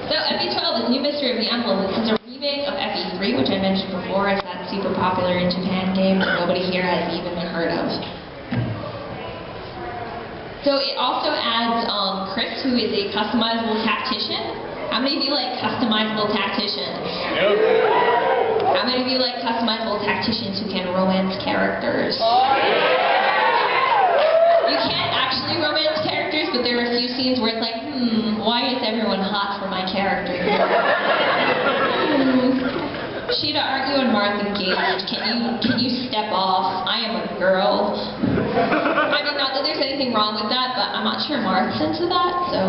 So FE12 is New Mystery of the Emblem. This is a remake of FE3, which I mentioned before as that super popular in Japan game that nobody here has even heard of. So it also adds Chris, who is a customizable tactician. How many of you like customizable tacticians? Yep. How many of you like customizable tacticians who can romance characters? You can't actually romance characters, but there are a few scenes where it's like, why is everyone hot for my character? Sheeta, aren't you and Marth engaged? Can you step off? I am a girl. I mean, not that there's anything wrong with that, but I'm not sure Marth's into that, so...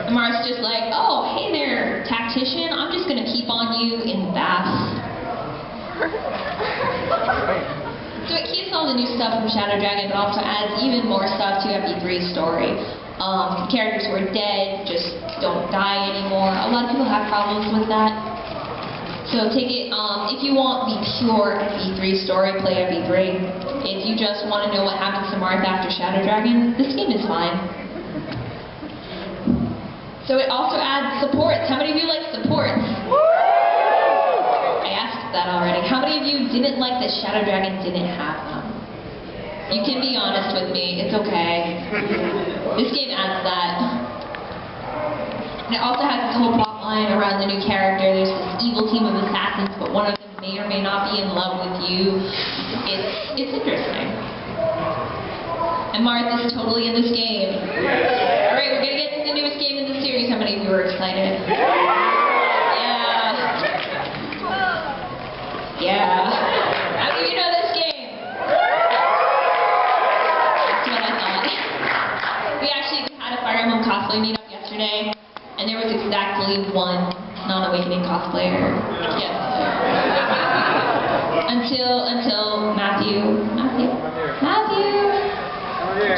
Marth's just like, oh, hey there, tactician, I'm just gonna keep on you in baths. So it keeps all the new stuff from Shadow Dragon, but also adds even more stuff to FE3's story. Characters who are dead just don't die anymore. A lot of people have problems with that. So take it, if you want the pure FE3 story, play FE3. If you just want to know what happens to Marth after Shadow Dragon, this game is fine. So it also adds supports. How many of you like supports? I asked that already. How many of you didn't like that Shadow Dragon didn't have them? You can be honest with me, it's okay. This game adds that. And it also has this whole plot line around the new character. There's this evil team of assassins, but one of them may or may not be in love with you. It's interesting. And Marth is totally in this game. Alright, we're gonna get to the newest game in the series. How many of you are excited? Yeah. How do you know this game? That's what I thought. We actually had a Fire Emblem cosplay meetup yesterday, and there was exactly one non-awakening cosplayer. Yes. Until Matthew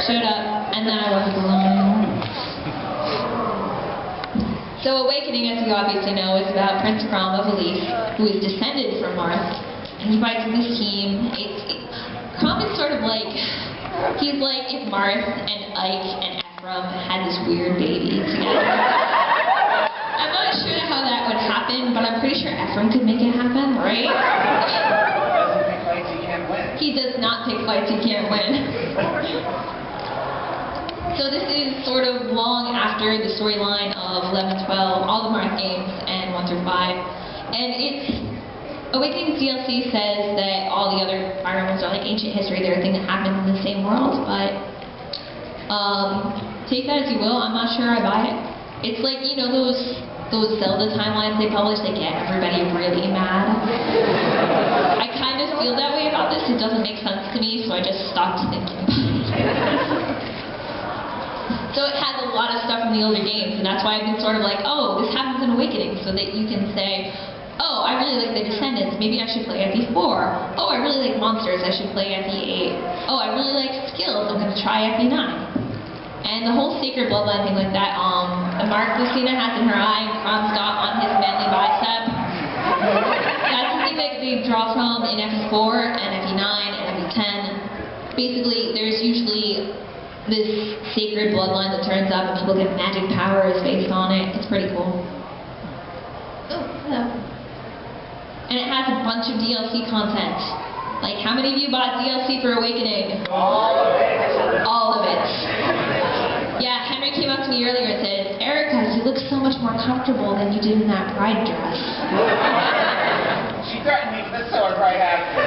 showed up, and then I was alone. So Awakening, as you obviously know, is about Prince Chrom of Elise, who is descended from Marth, and he fights this team. Chrom is sort of like, he's like if Marth and Ike and Ephraim had this weird baby together. I'm not sure how that would happen, but I'm pretty sure Ephraim could make it happen, right? He does not pick fights he can't win. So this is sort of long after the storyline of 11, 12, all the Marth games, and 1 through 5. And Awakening's DLC says that all the other Fire Emblems are like ancient history, they're a thing that happens in the same world, but take that as you will, I'm not sure I buy it. It's like, you know, those Zelda timelines they publish that get everybody really mad. I kind of feel that way about this, it doesn't make sense to me, so I just stopped thinking about it. So it has a lot of stuff from the older games, and that's why I've been sort of like, oh, this happens in Awakening, so that you can say, oh, I really like the Descendants, maybe I should play FE4. Oh, I really like Monsters, I should play FE8. Oh, I really like Skills, I'm going to try FE9. And the whole Sacred Bloodline thing like that, the mark Lucina has in her eye, Chrom's got on his manly bicep. That's the thing that they draw from in FE4 and FE9 and FE10. Basically, there's usually this sacred bloodline that turns up and people get magic powers based on it. It's pretty cool. Oh, hello. And it has a bunch of DLC content. Like, how many of you bought DLC for Awakening? All of it. All of it. Yeah, Henry came up to me earlier and said, Erica, you look so much more comfortable than you did in that bride dress. She threatened me with a sword right after.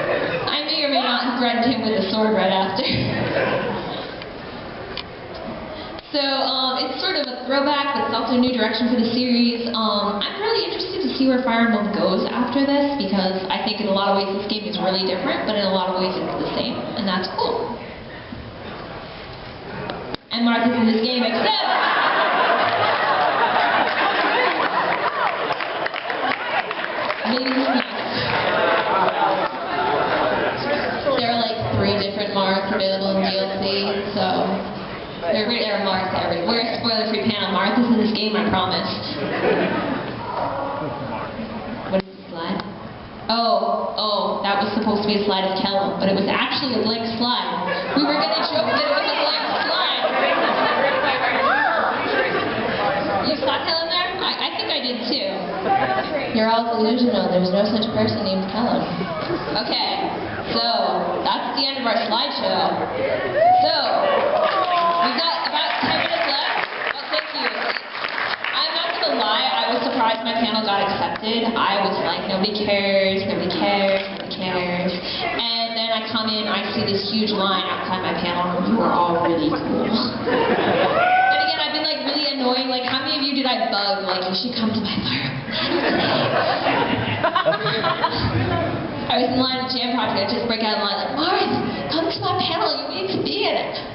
I may or may not have threatened him with a sword right after. So, it's sort of a throwback, but it's also a new direction for the series. I'm really interested to see where Fire Emblem goes after this, because I think in a lot of ways this game is really different, but in a lot of ways it's the same, and that's cool. And Marth is in this game, except... maybe this is nice. There are like 3 different Marths available in DLC, so... There are Marths everywhere. Spoiler-free panel. Marth is in this game, I promise. What is the slide? Oh, that was supposed to be a slide of Kellum, but it was actually a blank slide. We were going to joke that it was a blank slide. You saw Kellum there? did too. You're all delusional. There's no such person named Helen. Okay, so that's the end of our slideshow. So, we've got about 10 minutes left. Oh, thank you. I'm not gonna lie, I was surprised my panel got accepted. I was like, nobody cares, nobody cares, nobody cares. And then I come in, I see this huge line outside my panel, and you are all really cool. And again, I've been like really annoying, like how many of you did I bug, like you should come to my Fire I was in line at Jam Project, I just break out of line like, Marth, come to my panel, you need to be in it.